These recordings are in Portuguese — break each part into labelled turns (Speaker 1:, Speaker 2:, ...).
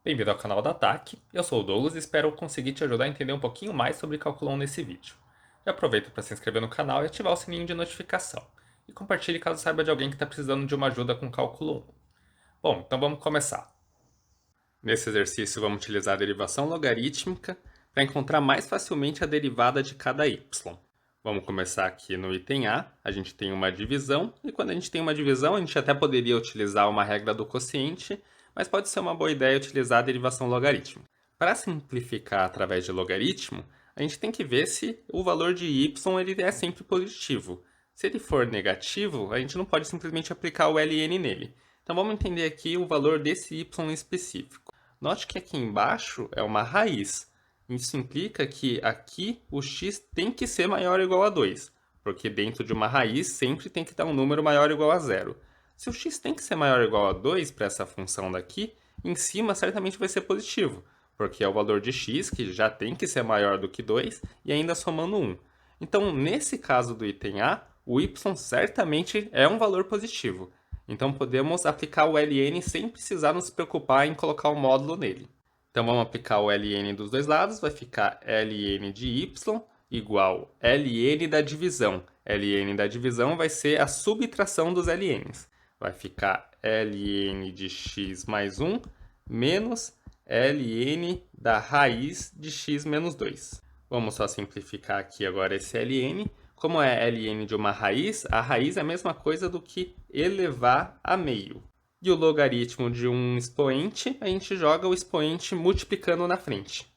Speaker 1: Bem-vindo ao canal da TAC, eu sou o Douglas e espero conseguir te ajudar a entender um pouquinho mais sobre Cálculo 1 nesse vídeo. Já aproveita para se inscrever no canal e ativar o sininho de notificação. E compartilhe caso saiba de alguém que está precisando de uma ajuda com Cálculo 1. Bom, então vamos começar. Nesse exercício vamos utilizar a derivação logarítmica para encontrar mais facilmente a derivada de cada y. Vamos começar aqui no item A, a gente tem uma divisão, e quando a gente tem uma divisão, a gente até poderia utilizar uma regra do quociente, mas pode ser uma boa ideia utilizar a derivação logarítmica. Para simplificar através de logaritmo, a gente tem que ver se o valor de y ele é sempre positivo. Se ele for negativo, a gente não pode simplesmente aplicar o ln nele. Então vamos entender aqui o valor desse y em específico. Note que aqui embaixo é uma raiz. Isso implica que aqui o x tem que ser maior ou igual a 2, porque dentro de uma raiz sempre tem que dar um número maior ou igual a zero. Se o x tem que ser maior ou igual a 2 para essa função daqui, em cima certamente vai ser positivo, porque é o valor de x que já tem que ser maior do que 2 e ainda somando 1. Então, nesse caso do item A, o y certamente é um valor positivo. Então, podemos aplicar o ln sem precisar nos preocupar em colocar o módulo nele. Então, vamos aplicar o ln dos dois lados, vai ficar ln de y igual ln da divisão. Ln da divisão vai ser a subtração dos ln's. Vai ficar ln de x mais 1 menos ln da raiz de x menos 2. Vamos só simplificar aqui agora esse ln. Como é ln de uma raiz, a raiz é a mesma coisa do que elevar a meio. E o logaritmo de um expoente, a gente joga o expoente multiplicando na frente.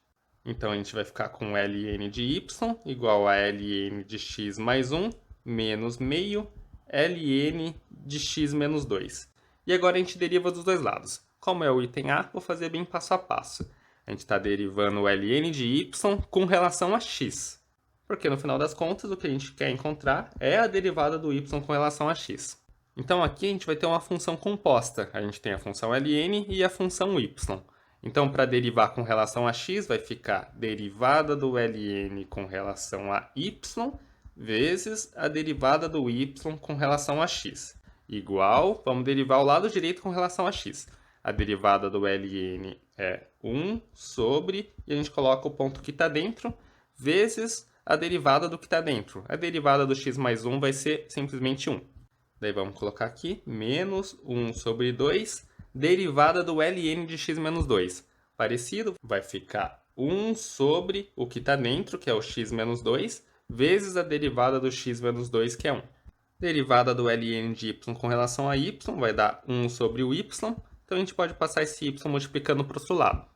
Speaker 1: Então, a gente vai ficar com ln de y igual a ln de x mais 1 menos meio ln de x menos 2. E agora a gente deriva dos dois lados. Como é o item A, vou fazer bem passo a passo. A gente está derivando o ln de y com relação a x. Porque no final das contas, o que a gente quer encontrar é a derivada do y com relação a x. Então aqui a gente vai ter uma função composta. A gente tem a função ln e a função y. Então, para derivar com relação a x, vai ficar derivada do ln com relação a y vezes a derivada do y com relação a x. Igual, vamos derivar o lado direito com relação a x. A derivada do ln é 1 sobre, e a gente coloca o ponto que está dentro, vezes a derivada do que está dentro. A derivada do x mais 1 vai ser simplesmente 1. Daí vamos colocar aqui, menos 1 sobre 2, derivada do ln de x menos 2. Parecido, vai ficar 1 sobre o que está dentro, que é o x menos 2, vezes a derivada do x menos 2, que é 1. Derivada do ln de y com relação a y vai dar 1 sobre o y, então a gente pode passar esse y multiplicando para o outro lado.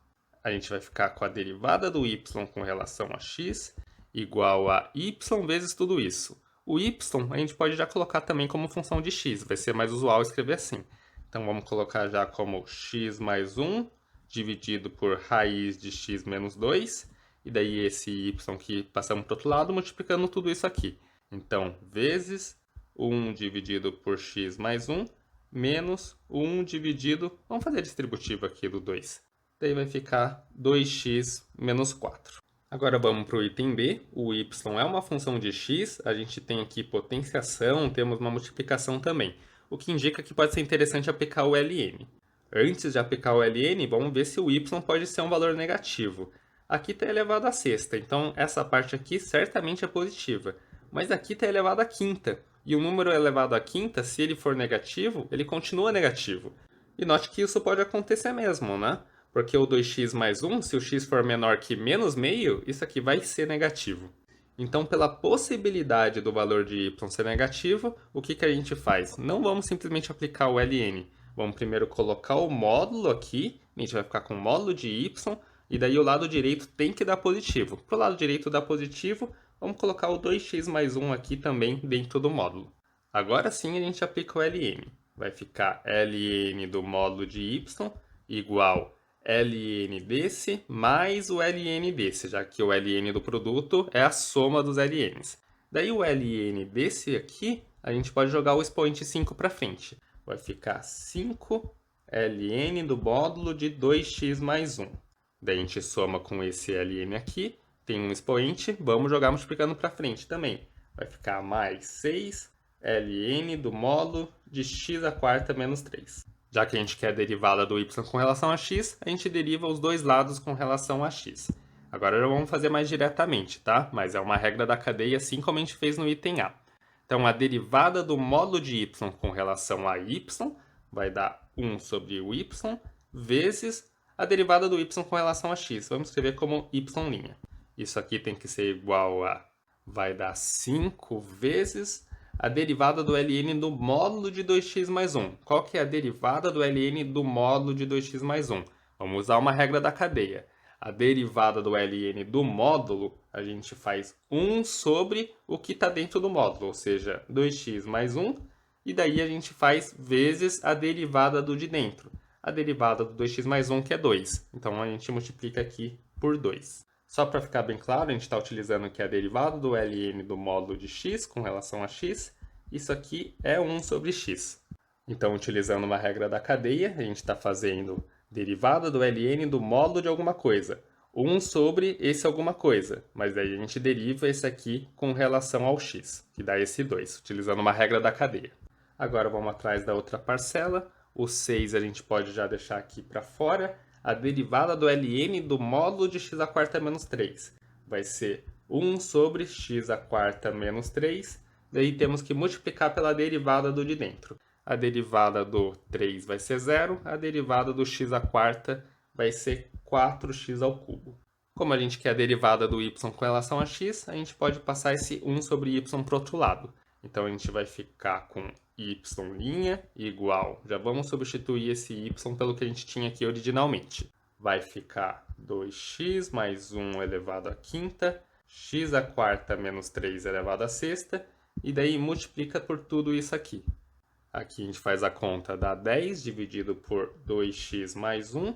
Speaker 1: A gente vai ficar com a derivada do y com relação a x igual a y vezes tudo isso. O y a gente pode já colocar também como função de x, vai ser mais usual escrever assim. Então vamos colocar já como x mais 1 dividido por raiz de x menos 2, e daí esse y que passamos para o outro lado multiplicando tudo isso aqui. Então, vezes 1 dividido por x mais 1 menos 1 dividido, vamos fazer distributivo aqui do 2. Daí vai ficar 2x menos 4. Agora vamos para o item B. O y é uma função de x, a gente tem aqui potenciação, temos uma multiplicação também, o que indica que pode ser interessante aplicar o ln. Antes de aplicar o ln, vamos ver se o y pode ser um valor negativo. Aqui está elevado a sexta, então essa parte aqui certamente é positiva. Mas aqui está elevado a quinta, e o número elevado a quinta, se ele for negativo, ele continua negativo. E note que isso pode acontecer mesmo, né? Porque o 2x mais 1, se o x for menor que menos meio, isso aqui vai ser negativo. Então, pela possibilidade do valor de y ser negativo, o que a gente faz? Não vamos simplesmente aplicar o ln. Vamos primeiro colocar o módulo aqui, a gente vai ficar com o módulo de y, e daí o lado direito tem que dar positivo. Para o lado direito dar positivo, vamos colocar o 2x mais 1 aqui também dentro do módulo. Agora sim a gente aplica o ln. Vai ficar ln do módulo de y igual ln desse mais o ln desse, já que o ln do produto é a soma dos ln's. Daí o ln desse aqui, a gente pode jogar o expoente 5 para frente. Vai ficar 5 ln do módulo de 2x mais 1. Daí a gente soma com esse ln aqui, tem um expoente, vamos jogar multiplicando para frente também. Vai ficar mais 6 ln do módulo de x à quarta menos 3. Já que a gente quer a derivada do y com relação a x, a gente deriva os dois lados com relação a x. Agora já vamos fazer mais diretamente, tá? Mas é uma regra da cadeia, assim como a gente fez no item A. Então, a derivada do módulo de y com relação a y vai dar 1 sobre o y vezes a derivada do y com relação a x. Vamos escrever como y'. Isso aqui tem que ser igual a... vai dar 5 vezes a derivada do ln do módulo de 2x mais 1. Qual que é a derivada do ln do módulo de 2x mais 1? Vamos usar uma regra da cadeia. A derivada do ln do módulo, a gente faz 1 sobre o que está dentro do módulo, ou seja, 2x mais 1, e daí a gente faz vezes a derivada do de dentro. A derivada do 2x mais 1, que é 2. Então, a gente multiplica aqui por 2. Só para ficar bem claro, a gente está utilizando aqui a derivada do ln do módulo de x com relação a x. Isso aqui é 1 sobre x. Então, utilizando uma regra da cadeia, a gente está fazendo derivada do ln do módulo de alguma coisa. 1 sobre esse alguma coisa. Mas daí a gente deriva esse aqui com relação ao x, que dá esse 2, utilizando uma regra da cadeia. Agora vamos atrás da outra parcela. O 6 a gente pode já deixar aqui para fora. A derivada do ln do módulo de x² menos 3 vai ser 1 sobre x² menos 3. Daí temos que multiplicar pela derivada do de dentro. A derivada do 3 vai ser 0, a derivada do x² vai ser 4x ao cubo. Como a gente quer a derivada do y com relação a x, a gente pode passar esse 1 sobre y para o outro lado. Então, a gente vai ficar com y' igual... Já vamos substituir esse y pelo que a gente tinha aqui originalmente. Vai ficar 2x mais 1 elevado à quinta, x² menos 3 elevado à sexta, e daí multiplica por tudo isso aqui. Aqui a gente faz a conta, dá 10 dividido por 2x mais 1,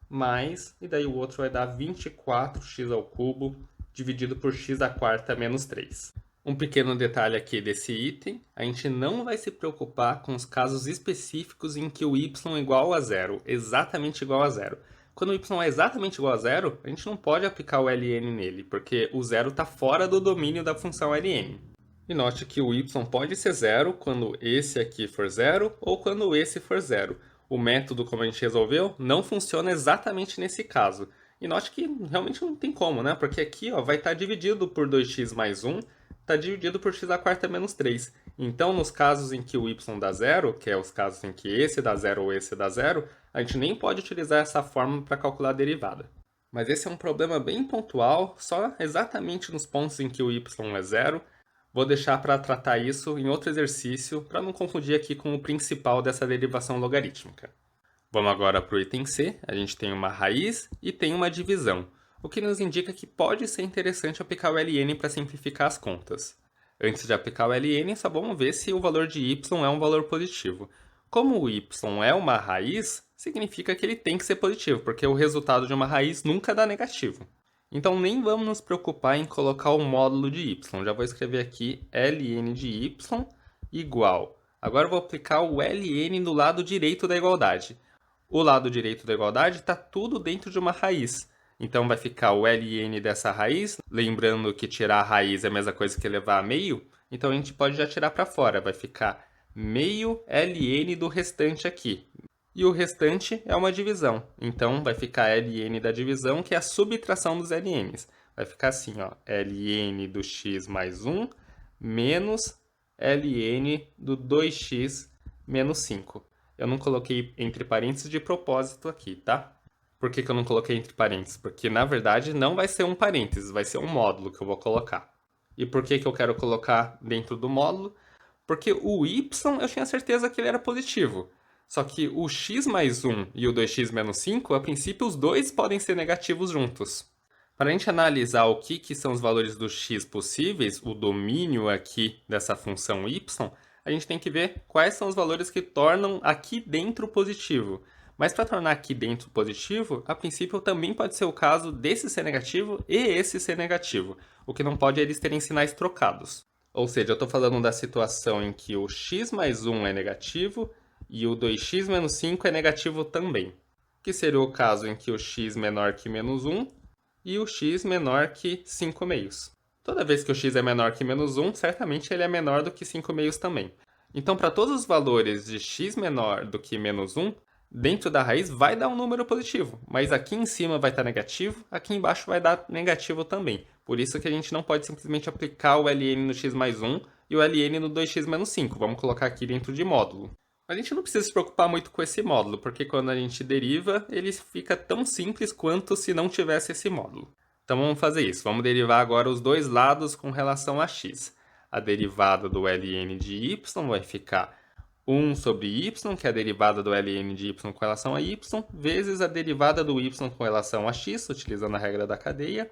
Speaker 1: mais, e daí o outro vai dar 24x ao cubo dividido por x² menos 3. Um pequeno detalhe aqui desse item, a gente não vai se preocupar com os casos específicos em que o y é igual a zero, exatamente igual a zero. Quando o y é exatamente igual a zero, a gente não pode aplicar o ln nele, porque o zero está fora do domínio da função ln. E note que o y pode ser zero quando esse aqui for zero ou quando esse for zero. O método, como a gente resolveu, não funciona exatamente nesse caso. E note que realmente não tem como, né? Porque aqui ó, vai estar dividido por 2x mais 1, está dividido por x² menos 3. Então, nos casos em que o y dá zero, que é os casos em que esse dá zero ou esse dá zero, a gente nem pode utilizar essa fórmula para calcular a derivada. Mas esse é um problema bem pontual, só exatamente nos pontos em que o y é zero. Vou deixar para tratar isso em outro exercício, para não confundir aqui com o principal dessa derivação logarítmica. Vamos agora para o item C. A gente tem uma raiz e tem uma divisão, o que nos indica que pode ser interessante aplicar o ln para simplificar as contas. Antes de aplicar o ln, só vamos ver se o valor de y é um valor positivo. Como o y é uma raiz, significa que ele tem que ser positivo, porque o resultado de uma raiz nunca dá negativo. Então, nem vamos nos preocupar em colocar o módulo de y. Já vou escrever aqui ln de y igual. Agora eu vou aplicar o ln do lado direito da igualdade. O lado direito da igualdade está tudo dentro de uma raiz. Então, vai ficar o ln dessa raiz. Lembrando que tirar a raiz é a mesma coisa que levar a meio. Então, a gente pode já tirar para fora. Vai ficar meio ln do restante aqui. E o restante é uma divisão. Então, vai ficar ln da divisão, que é a subtração dos ln's. Vai ficar assim, ó, ln do x mais 1 menos ln do 2x menos 5. Eu não coloquei entre parênteses de propósito aqui, tá? Por que eu não coloquei entre parênteses? Porque, na verdade, não vai ser um parênteses, vai ser um módulo que eu vou colocar. E por que eu quero colocar dentro do módulo? Porque o y, eu tinha certeza que ele era positivo. Só que o x mais 1 e o 2x menos 5, a princípio, os dois podem ser negativos juntos. Para a gente analisar o que são os valores do x possíveis, o domínio aqui dessa função y, a gente tem que ver quais são os valores que tornam aqui dentro positivo. Mas para tornar aqui dentro positivo, a princípio também pode ser o caso desse ser negativo e esse ser negativo. O que não pode é eles terem sinais trocados. Ou seja, eu estou falando da situação em que o x mais 1 é negativo e o 2x menos 5 é negativo também. Que seria o caso em que o x menor que menos 1 e o x menor que 5 meios. Toda vez que o x é menor que menos 1, certamente ele é menor do que 5 meios também. Então, para todos os valores de x menor do que menos 1, dentro da raiz vai dar um número positivo, mas aqui em cima vai estar negativo, aqui embaixo vai dar negativo também. Por isso que a gente não pode simplesmente aplicar o ln no x mais 1 e o ln no 2x menos 5. Vamos colocar aqui dentro de módulo. A gente não precisa se preocupar muito com esse módulo, porque quando a gente deriva, ele fica tão simples quanto se não tivesse esse módulo. Então vamos fazer isso. Vamos derivar agora os dois lados com relação a x. A derivada do ln de y vai ficar 1 sobre y, que é a derivada do ln de y com relação a y, vezes a derivada do y com relação a x, utilizando a regra da cadeia.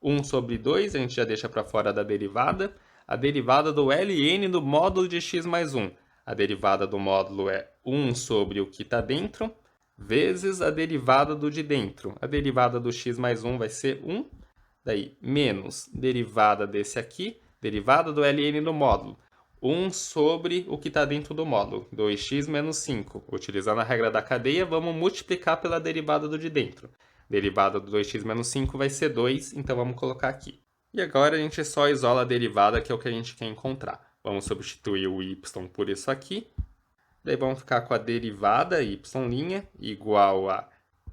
Speaker 1: 1 sobre 2, a gente já deixa para fora da derivada. A derivada do ln do módulo de x mais 1. A derivada do módulo é 1 sobre o que está dentro, vezes a derivada do de dentro. A derivada do x mais 1 vai ser 1, daí menos derivada desse aqui, derivada do ln do módulo. 1 sobre o que está dentro do módulo, 2x menos 5. Utilizando a regra da cadeia, vamos multiplicar pela derivada do de dentro. Derivada do 2x menos 5 vai ser 2, então vamos colocar aqui. E agora a gente só isola a derivada, que é o que a gente quer encontrar. Vamos substituir o y por isso aqui. Daí vamos ficar com a derivada y' igual a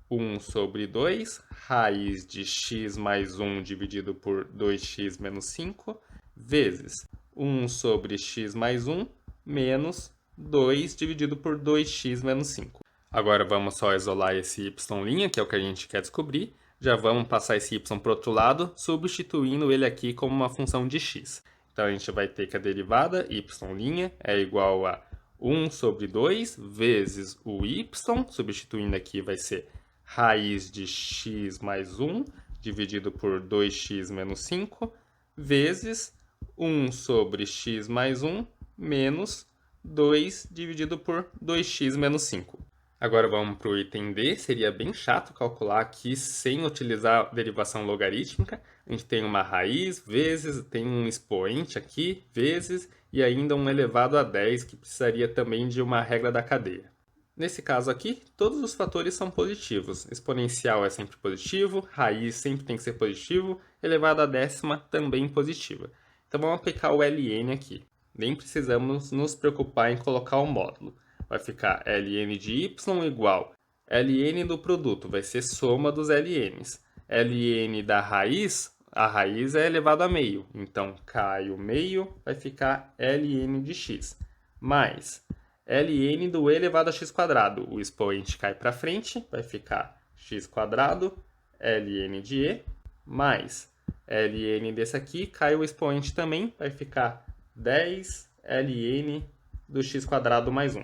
Speaker 1: 1 sobre 2, raiz de x mais 1 dividido por 2x menos 5, vezes 1 sobre x mais 1 menos 2 dividido por 2x menos 5. Agora vamos só isolar esse y', que é o que a gente quer descobrir. Já vamos passar esse y para o outro lado, substituindo ele aqui como uma função de x. Então a gente vai ter que a derivada y' é igual a 1 sobre 2 vezes o y, substituindo aqui vai ser raiz de x mais 1 dividido por 2x menos 5, vezes 1 sobre x mais 1 menos 2 dividido por 2x menos 5. Agora vamos para o item D. Seria bem chato calcular aqui sem utilizar derivação logarítmica. A gente tem uma raiz, vezes, tem um expoente aqui, vezes, e ainda um elevado a 10, que precisaria também de uma regra da cadeia. Nesse caso aqui, todos os fatores são positivos. Exponencial é sempre positivo, raiz sempre tem que ser positivo, elevado a décima também positiva. Então vamos aplicar o ln aqui. Nem precisamos nos preocupar em colocar o módulo. Vai ficar ln de y igual ln do produto, vai ser soma dos ln's. Ln da raiz, a raiz é elevado a meio, então cai o meio, vai ficar ln de x, mais ln do e elevado a x quadrado. O expoente cai para frente, vai ficar x quadrado, ln de e, mais ln desse aqui, cai o expoente também, vai ficar 10 ln do x quadrado mais 1.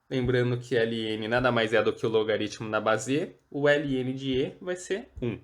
Speaker 1: Lembrando que ln nada mais é do que o logaritmo na base e, o ln de e vai ser 1.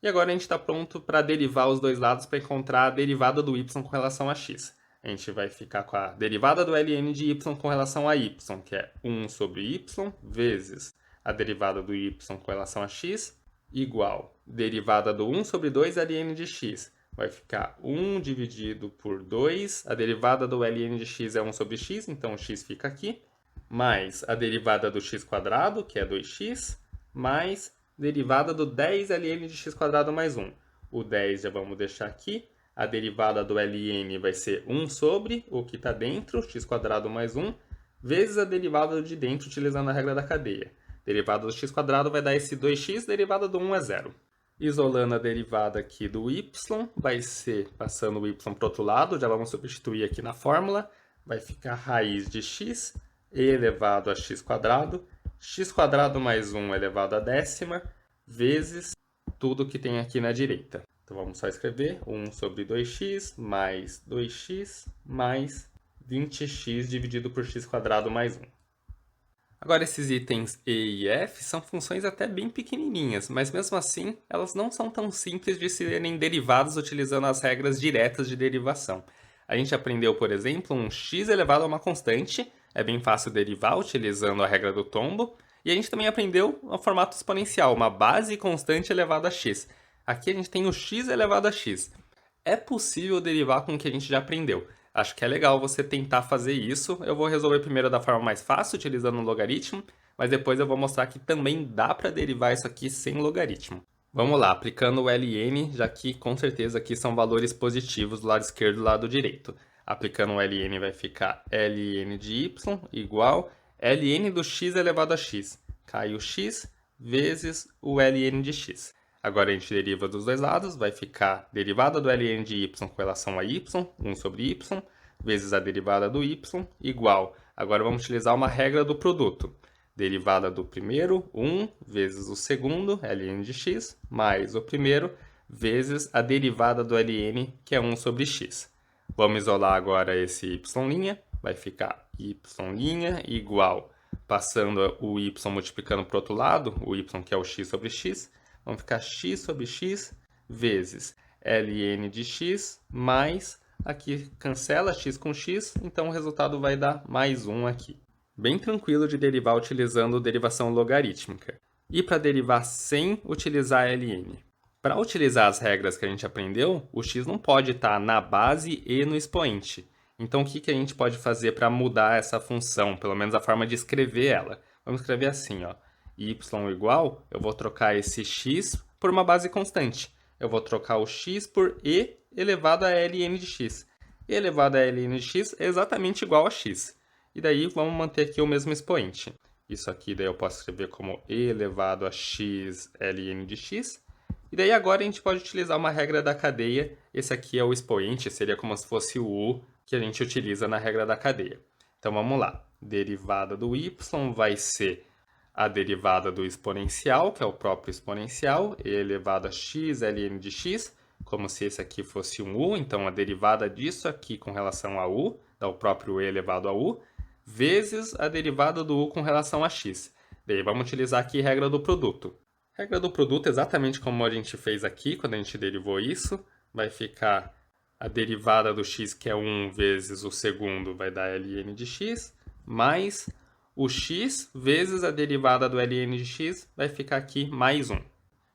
Speaker 1: E agora a gente está pronto para derivar os dois lados para encontrar a derivada do y com relação a x. A gente vai ficar com a derivada do ln de y com relação a y, que é 1 sobre y, vezes a derivada do y com relação a x, igual derivada do 1 sobre 2 ln de x. Vai ficar 1 dividido por 2, a derivada do ln de x é 1 sobre x, então o x fica aqui, mais a derivada do x quadrado, que é 2x, mais derivada do 10 ln de x quadrado mais 1. O 10 já vamos deixar aqui. A derivada do ln vai ser 1 sobre o que está dentro, x quadrado mais 1, vezes a derivada de dentro, utilizando a regra da cadeia. Derivada do x quadrado vai dar esse 2x, derivada do 1 é 0. Isolando a derivada aqui do y, vai ser, passando o y para o outro lado, já vamos substituir aqui na fórmula, vai ficar raiz de x elevado a x quadrado mais 1 elevado a décima, vezes tudo que tem aqui na direita. Então vamos só escrever 1 sobre 2x mais 2x mais 20x dividido por x quadrado mais 1. Agora esses itens E e F são funções até bem pequenininhas, mas mesmo assim elas não são tão simples de serem derivadas utilizando as regras diretas de derivação. A gente aprendeu, por exemplo, um x elevado a uma constante, é bem fácil derivar utilizando a regra do tombo, e a gente também aprendeu o formato exponencial, uma base constante elevada a x. Aqui a gente tem o x elevado a x. É possível derivar com o que a gente já aprendeu. Acho que é legal você tentar fazer isso. Eu vou resolver primeiro da forma mais fácil, utilizando um logaritmo, mas depois eu vou mostrar que também dá para derivar isso aqui sem logaritmo. Vamos lá, aplicando o ln, já que com certeza aqui são valores positivos do lado esquerdo e do lado direito. Aplicando o ln vai ficar ln de y igual ln do x elevado a x. Cai o x vezes o ln de x. Agora a gente deriva dos dois lados, vai ficar derivada do ln de y com relação a y, 1 sobre y, vezes a derivada do y, igual. Agora vamos utilizar uma regra do produto. Derivada do primeiro, 1, vezes o segundo, ln de x, mais o primeiro, vezes a derivada do ln, que é 1 sobre x. Vamos isolar agora esse y', vai ficar y' igual, passando o y multiplicando para o outro lado, o y que é o x sobre x, vão ficar x sobre x vezes ln de x mais, aqui cancela x com x, então o resultado vai dar mais 1 aqui. Bem tranquilo de derivar utilizando derivação logarítmica. E para derivar sem utilizar ln? Para utilizar as regras que a gente aprendeu, o x não pode estar na base e no expoente. Então o que a gente pode fazer para mudar essa função, pelo menos a forma de escrever ela? Vamos escrever assim, ó. Y igual, eu vou trocar esse x por uma base constante. Eu vou trocar o x por e elevado a ln de x. E elevado a ln de x é exatamente igual a x. E daí vamos manter aqui o mesmo expoente. Isso aqui daí eu posso escrever como e elevado a x ln de x. E daí agora a gente pode utilizar uma regra da cadeia. Esse aqui é o expoente, seria como se fosse o u que a gente utiliza na regra da cadeia. Então vamos lá. Derivada do y vai ser a derivada do exponencial, que é o próprio exponencial, e elevado a x ln de x, como se esse aqui fosse um u. Então a derivada disso aqui com relação a u, dá o próprio e elevado a u, vezes a derivada do u com relação a x. Daí vamos utilizar aqui a regra do produto. Regra do produto, exatamente como a gente fez aqui, quando a gente derivou isso, vai ficar a derivada do x, que é 1 vezes o segundo, vai dar ln de x, mais o x vezes a derivada do ln de x, vai ficar aqui mais 1.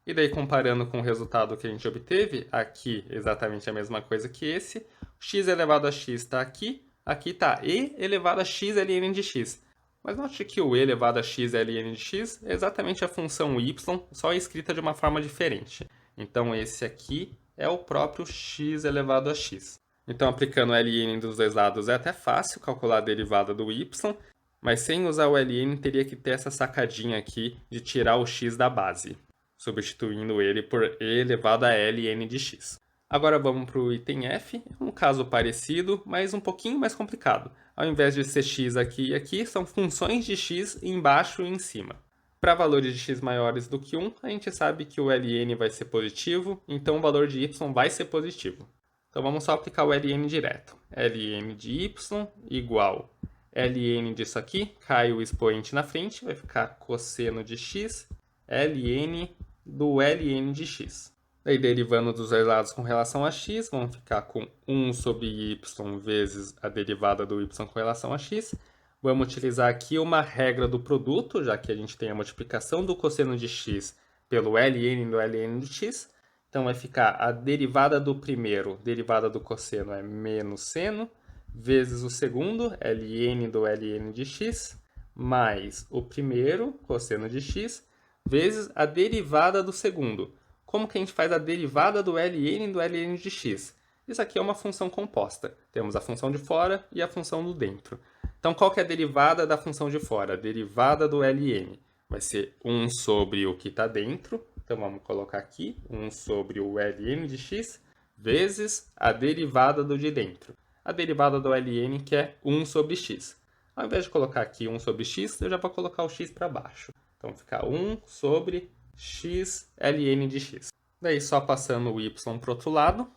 Speaker 1: E daí, comparando com o resultado que a gente obteve, aqui exatamente a mesma coisa que esse, x elevado a x está aqui, aqui está e elevado a x ln de x. Mas note que o e elevado a x ln de x é exatamente a função y, só escrita de uma forma diferente. Então esse aqui é o próprio x elevado a x. Então aplicando o ln dos dois lados é até fácil calcular a derivada do y, mas sem usar o ln teria que ter essa sacadinha aqui de tirar o x da base, substituindo ele por e elevado a ln de x. Agora vamos para o item F, um caso parecido, mas um pouquinho mais complicado. Ao invés de ser x aqui e aqui, são funções de x embaixo e em cima. Para valores de x maiores do que 1, a gente sabe que o ln vai ser positivo, então o valor de y vai ser positivo. Então vamos só aplicar o ln direto. ln de y igual ln disso aqui, cai o expoente na frente, vai ficar cosseno de x, ln do ln de x. Daí, derivando dos dois lados com relação a x, vamos ficar com 1 sobre y vezes a derivada do y com relação a x. Vamos utilizar aqui uma regra do produto, já que a gente tem a multiplicação do cosseno de x pelo ln do ln de x. Então, vai ficar a derivada do primeiro, derivada do cosseno é menos seno, vezes o segundo, ln do ln de x, mais o primeiro, cosseno de x, vezes a derivada do segundo. Como que a gente faz a derivada do ln do ln de x? Isso aqui é uma função composta. Temos a função de fora e a função do dentro. Então, qual que é a derivada da função de fora? A derivada do ln vai ser 1 sobre o que está dentro. Então, vamos colocar aqui 1 sobre o ln de x vezes a derivada do de dentro. A derivada do ln que é 1 sobre x. Ao invés de colocar aqui 1 sobre x, eu já vou colocar o x para baixo. Então, fica 1 sobre x ln de x. Daí, só passando o y para o outro lado,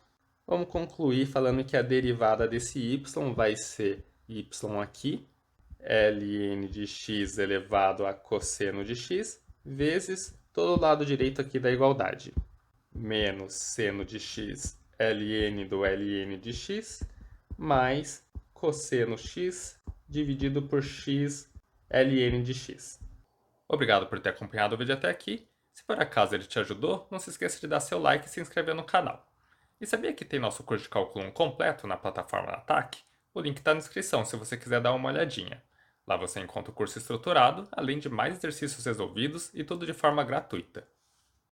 Speaker 1: vamos concluir falando que a derivada desse y vai ser y aqui, ln de x elevado a cosseno de x, vezes todo o lado direito aqui da igualdade. Menos seno de x ln do ln de x, mais cosseno x dividido por x ln de x. Obrigado por ter acompanhado o vídeo até aqui. Se por acaso ele te ajudou, não se esqueça de dar seu like e se inscrever no canal. E sabia que tem nosso curso de cálculo 1 completo na plataforma Ataque? O link está na descrição se você quiser dar uma olhadinha. Lá você encontra o curso estruturado, além de mais exercícios resolvidos e tudo de forma gratuita.